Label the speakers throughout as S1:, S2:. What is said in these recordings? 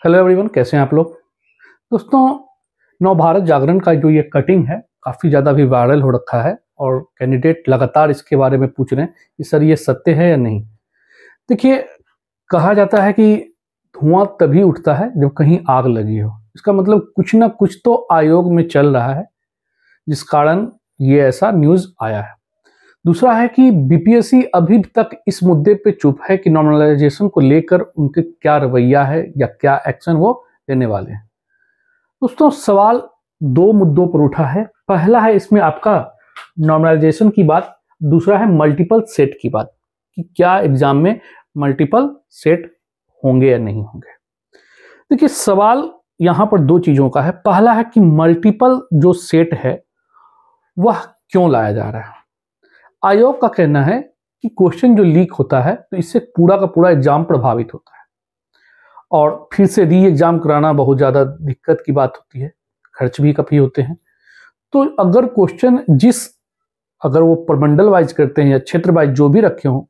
S1: Hello everyone, कैसे हैं आप लोग। दोस्तों, नवभारत जागरण का जो ये कटिंग है काफ़ी ज़्यादा भी वायरल हो रखा है और कैंडिडेट लगातार इसके बारे में पूछ रहे हैं कि सर ये सत्य है या नहीं। देखिए, कहा जाता है कि धुआं तभी उठता है जब कहीं आग लगी हो। इसका मतलब कुछ ना कुछ तो आयोग में चल रहा है जिस कारण ये ऐसा न्यूज़ आया है। दूसरा है कि बीपीएससी अभी तक इस मुद्दे पे चुप है कि नॉर्मलाइजेशन को लेकर उनके क्या रवैया है या क्या एक्शन वो लेने वाले हैं। दोस्तों, सवाल दो मुद्दों पर उठा है। पहला है इसमें आपका नॉर्मलाइजेशन की बात, दूसरा है मल्टीपल सेट की बात कि क्या एग्जाम में मल्टीपल सेट होंगे या नहीं होंगे। देखिए, सवाल यहां पर दो चीजों का है। पहला है कि मल्टीपल जो सेट है वह क्यों लाया जा रहा है। आयोग का कहना है कि क्वेश्चन जो लीक होता है तो इससे पूरा का पूरा एग्जाम प्रभावित होता है और फिर से री एग्जाम कराना बहुत ज़्यादा दिक्कत की बात होती है, खर्च भी काफ़ी होते हैं। तो अगर क्वेश्चन अगर वो प्रमंडल वाइज करते हैं या क्षेत्र वाइज जो भी रखे हों,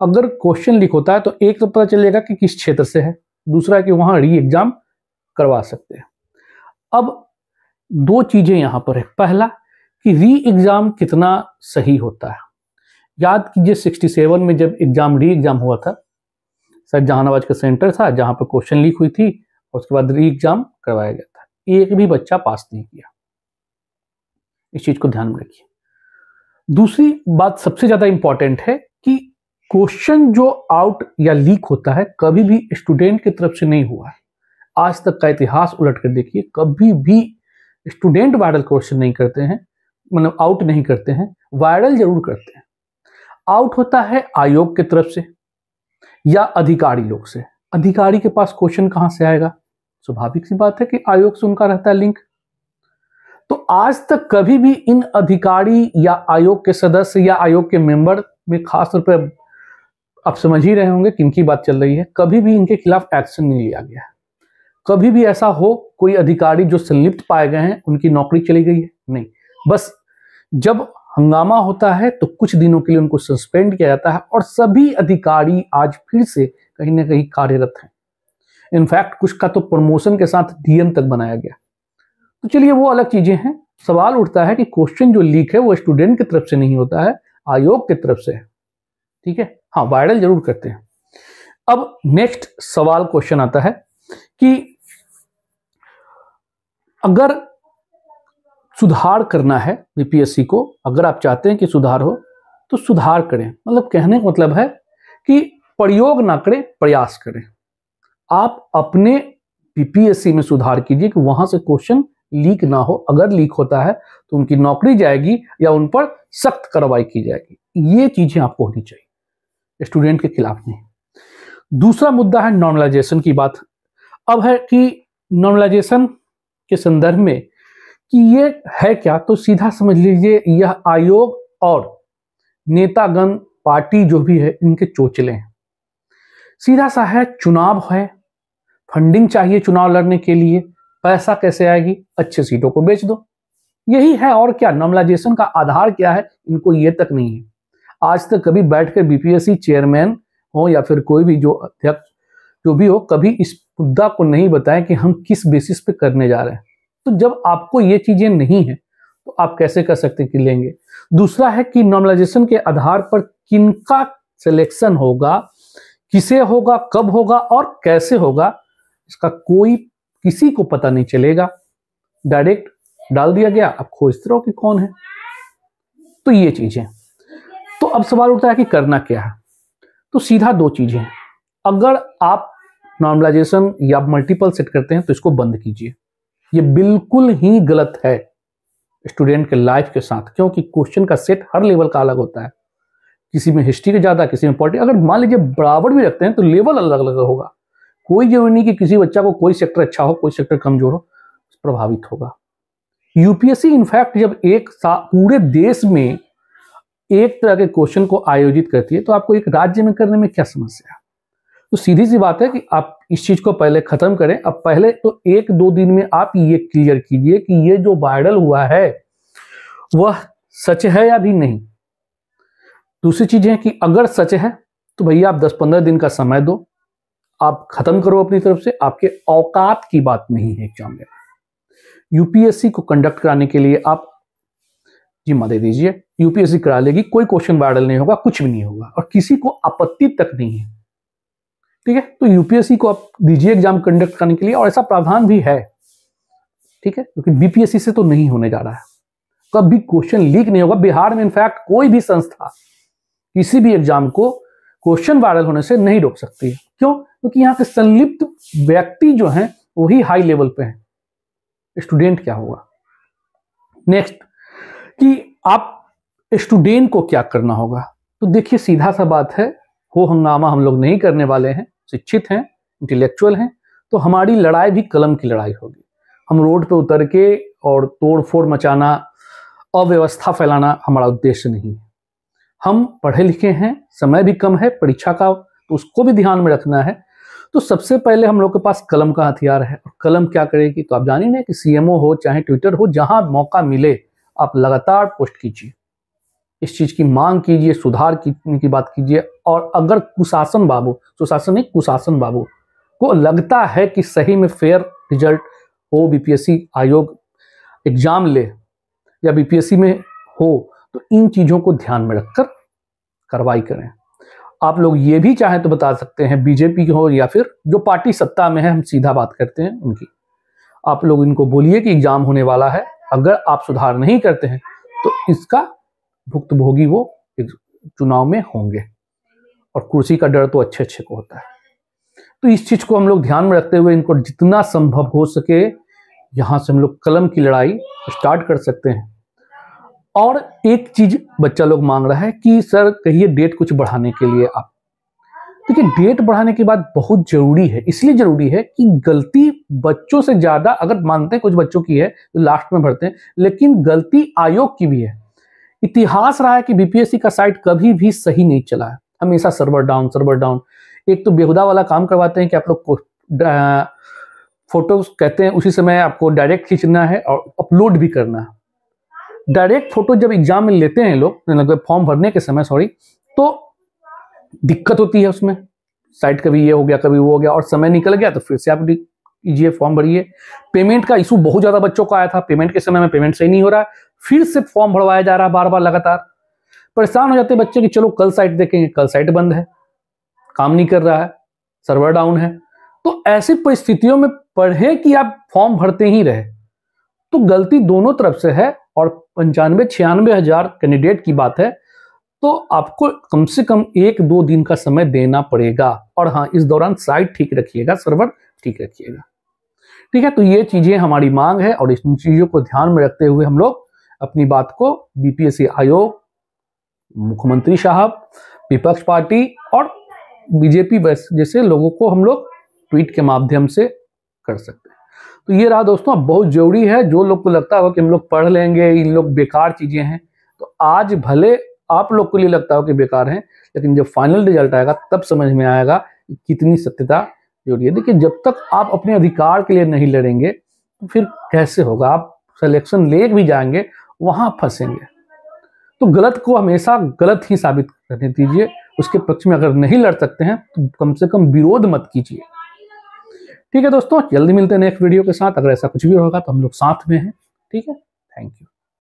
S1: अगर क्वेश्चन लीक होता है तो एक तो पता चलेगा कि किस क्षेत्र से है, दूसरा है कि वहाँ री एग्जाम करवा सकते हैं। अब दो चीज़ें यहाँ पर है। पहला कि री एग्जाम कितना सही होता है। याद कीजिए 67 में जब री एग्जाम हुआ था, सर जहानाबाद का सेंटर था जहां पर क्वेश्चन लीक हुई थी और उसके बाद री एग्जाम करवाया गया था, एक भी बच्चा पास नहीं किया। इस चीज को ध्यान में रखिए। दूसरी बात सबसे ज्यादा इंपॉर्टेंट है कि क्वेश्चन जो आउट या लीक होता है कभी भी स्टूडेंट की तरफ से नहीं हुआ है। आज तक का इतिहास उलट कर देखिए, कभी भी स्टूडेंट वायरल क्वेश्चन नहीं करते हैं, मतलब आउट नहीं करते हैं, वायरल जरूर करते हैं। आउट होता है आयोग की तरफ से या अधिकारी लोग से। अधिकारी के पास क्वेश्चन कहां से आएगा? स्वाभाविक सी बात है कि आयोग से उनका रहता है लिंक। तो आज तक कभी भी इन अधिकारी या आयोग के सदस्य या आयोग के मेंबर में खास तौर पर आप समझ ही रहे होंगे किनकी बात चल रही है, कभी भी इनके खिलाफ एक्शन नहीं लिया गया। कभी भी ऐसा हो कोई अधिकारी जो संलिप्त पाए गए हैं उनकी नौकरी चली गई है? नहीं। बस जब हंगामा होता है तो कुछ दिनों के लिए उनको सस्पेंड किया जाता है और सभी अधिकारी आज फिर से कहीं ना कहीं कार्यरत हैं। इनफैक्ट कुछ का तो प्रमोशन के साथ डीएम तक बनाया गया। तो चलिए, वो अलग चीजें हैं। सवाल उठता है कि क्वेश्चन जो लीक है वो स्टूडेंट की तरफ से नहीं होता है, आयोग की तरफ से है। ठीक है, हाँ, वायरल जरूर करते हैं। अब नेक्स्ट सवाल क्वेश्चन आता है कि अगर सुधार करना है बीपीएससी को, अगर आप चाहते हैं कि सुधार हो तो सुधार करें। मतलब कहने का मतलब है कि प्रयोग ना करें, प्रयास करें। आप अपने बीपीएससी में सुधार कीजिए कि वहां से क्वेश्चन लीक ना हो। अगर लीक होता है तो उनकी नौकरी जाएगी या उन पर सख्त कार्रवाई की जाएगी। ये चीजें आपको होनी चाहिए, स्टूडेंट के खिलाफ नहीं। दूसरा मुद्दा है नॉर्मलाइजेशन की बात। अब है कि नॉर्मलाइजेशन के संदर्भ में कि ये है क्या, तो सीधा समझ लीजिए यह आयोग और नेतागण, पार्टी जो भी है, इनके चोचले हैं। सीधा सा है, चुनाव है, फंडिंग चाहिए चुनाव लड़ने के लिए, पैसा कैसे आएगी? अच्छे सीटों को बेच दो, यही है। और क्या नॉर्मलाइजेशन का आधार क्या है, इनको ये तक नहीं है। आज तक कभी बैठकर बीपीएससी चेयरमैन हो या फिर कोई भी जो अध्यक्ष जो भी हो, कभी इस मुद्दा को नहीं बताया कि हम किस बेसिस पे करने जा रहे हैं। तो जब आपको ये चीजें नहीं है तो आप कैसे कर सकते हैं कि लेंगे। दूसरा है कि नॉर्मलाइजेशन के आधार पर किनका सिलेक्शन होगा, किसे होगा, कब होगा और कैसे होगा, इसका कोई किसी को पता नहीं चलेगा। डायरेक्ट डाल दिया गया, आप खोजते रहो कि कौन है। तो ये चीजें। तो अब सवाल उठता है कि करना क्या है। तो सीधा दो चीजें हैं। अगर आप नॉर्मलाइजेशन या मल्टीपल सेट करते हैं तो इसको बंद कीजिए। ये बिल्कुल ही गलत है स्टूडेंट के लाइफ के साथ, क्योंकि क्वेश्चन का सेट हर लेवल का अलग होता है। किसी में हिस्ट्री का ज्यादा, किसी में पॉलिटिक्स। अगर मान लीजिए बराबर भी रखते हैं तो लेवल अलग अलग होगा। कोई जरूरी नहीं कि किसी बच्चा को कोई सेक्टर अच्छा हो, कोई सेक्टर कमजोर हो, प्रभावित होगा। यूपीएससी इनफैक्ट जब एक पूरे देश में एक तरह के क्वेश्चन को आयोजित करती है तो आपको एक राज्य में करने में क्या समस्या है? तो सीधी सी बात है कि आप इस चीज को पहले खत्म करें। अब पहले तो एक दो दिन में आप ये क्लियर कीजिए कि ये जो वायरल हुआ है वह सच है या भी नहीं। दूसरी चीज है कि अगर सच है तो भैया आप 10-15 दिन का समय दो, आप खत्म करो अपनी तरफ से, आपके औकात की बात नहीं है एग्जाम में। यूपीएससी को कंडक्ट कराने के लिए आप जिम्मा दे दीजिए, यूपीएससी करा लेगी, कोई क्वेश्चन वायरल नहीं होगा, कुछ भी नहीं होगा और किसी को आपत्ति तक नहीं है। ठीक है, तो यूपीएससी को आप दीजिए एग्जाम कंडक्ट करने के लिए, और ऐसा प्रावधान भी है। ठीक है, क्योंकि बीपीएससी से तो नहीं होने जा रहा है, कभी क्वेश्चन लीक नहीं होगा। बिहार में इनफैक्ट कोई भी संस्था किसी भी एग्जाम को क्वेश्चन वायरल होने से नहीं रोक सकती है। क्यों? क्योंकि यहाँ के संलिप्त व्यक्ति जो हैं वही हाई लेवल पे हैं, स्टूडेंट क्या होगा। नेक्स्ट, कि आप स्टूडेंट को क्या करना होगा, तो देखिए सीधा सा बात है, हो हंगामा हम लोग नहीं करने वाले हैं, शिक्षित हैं, इंटेलेक्चुअल हैं, तो हमारी लड़ाई भी कलम की लड़ाई होगी। हम रोड पे उतर के और तोड़ फोड़ मचाना, अव्यवस्था फैलाना हमारा उद्देश्य नहीं है। हम पढ़े लिखे हैं, समय भी कम है परीक्षा का, तो उसको भी ध्यान में रखना है। तो सबसे पहले हम लोग के पास कलम का हथियार है, और कलम क्या करेगी, तो आप जानिए ना कि सीएमओ हो चाहे ट्विटर हो, जहां मौका मिले आप लगातार पोस्ट कीजिए, इस चीज की मांग कीजिए, सुधार की बात कीजिए। और अगर कुशासन बाबू, सुशासन नहीं कुशासन बाबू को लगता है कि सही में फेयर रिजल्ट हो, बीपीएससी आयोग एग्जाम ले या बीपीएससी में हो, तो इन चीजों को ध्यान में रखकर कार्रवाई करें। आप लोग ये भी चाहें तो बता सकते हैं, बीजेपी हो या फिर जो पार्टी सत्ता में है, हम सीधा बात करते हैं उनकी, आप लोग इनको बोलिए कि एग्जाम होने वाला है, अगर आप सुधार नहीं करते हैं तो इसका भुक्तभोगी वो चुनाव में होंगे, और कुर्सी का डर तो अच्छे अच्छे को होता है। तो इस चीज को हम लोग ध्यान में रखते हुए इनको जितना संभव हो सके यहां से हम लोग कलम की लड़ाई स्टार्ट कर सकते हैं। और एक चीज बच्चा लोग मांग रहा है कि सर कहिए डेट कुछ बढ़ाने के लिए आप, देखिए डेट बढ़ाने की बात बहुत जरूरी है, इसलिए जरूरी है कि गलती बच्चों से ज्यादा, अगर मानते हैं कुछ बच्चों की है तो लास्ट में भरते हैं, लेकिन गलती आयोग की भी है। इतिहास रहा है कि बीपीएससी का साइट कभी भी सही नहीं चला है, हमेशा सर्वर डाउन सर्वर डाउन। एक तो बेहुदा वाला काम करवाते हैं कि आप लोग को फोटो कहते हैं उसी समय आपको डायरेक्ट खींचना है और अपलोड भी करना है। डायरेक्ट फोटो जब एग्जाम में लेते हैं लोग, फॉर्म भरने के समय सॉरी, तो दिक्कत होती है उसमें, साइट कभी ये हो गया कभी वो हो गया, और समय निकल गया तो फिर से आप कीजिए फॉर्म भरिए। पेमेंट का इशू बहुत ज्यादा बच्चों को आया था, पेमेंट के समय में पेमेंट सही नहीं हो रहा है, फिर से फॉर्म भरवाया जा रहा है बार बार लगातार। परेशान हो जाते हैं बच्चे कि चलो कल साइट देखेंगे, कल साइट बंद है, काम नहीं कर रहा है, सर्वर डाउन है। तो ऐसी परिस्थितियों में पढ़े कि आप फॉर्म भरते ही रहे, तो गलती दोनों तरफ से है, और 95-96 हजार कैंडिडेट की बात है, तो आपको कम से कम 1-2 दिन का समय देना पड़ेगा। और हाँ, इस दौरान साइट ठीक रखिएगा, सर्वर ठीक रखिएगा। ठीक है, तो ये चीजें हमारी मांग है, और इन चीजों को ध्यान में रखते हुए हम लोग अपनी बात को बीपीएससी आयोग, मुख्यमंत्री साहब, विपक्ष पार्टी और बीजेपी जैसे लोगों को हम लोग ट्वीट के माध्यम से कर सकते हैं। तो ये रहा दोस्तों, बहुत जरूरी है। जो लोग को लगता हो कि हम लोग पढ़ लेंगे, इन लोग बेकार चीजें हैं, तो आज भले आप लोग के लिए लगता हो कि बेकार हैं, लेकिन जब फाइनल रिजल्ट आएगा तब समझ में आएगा कि कितनी सत्यता जरूरी है। देखिए, जब तक आप अपने अधिकार के लिए नहीं लड़ेंगे तो फिर कैसे होगा। आप सिलेक्शन ले भी जाएंगे, वहां फंसेंगे। तो गलत को हमेशा गलत ही साबित करने दीजिए, उसके पक्ष में अगर नहीं लड़ सकते हैं तो कम से कम विरोध मत कीजिए। ठीक है दोस्तों, जल्दी मिलते हैं नेक्स्ट वीडियो के साथ। अगर ऐसा कुछ भी होगा तो हम लोग साथ में हैं। ठीक है, थैंक यू।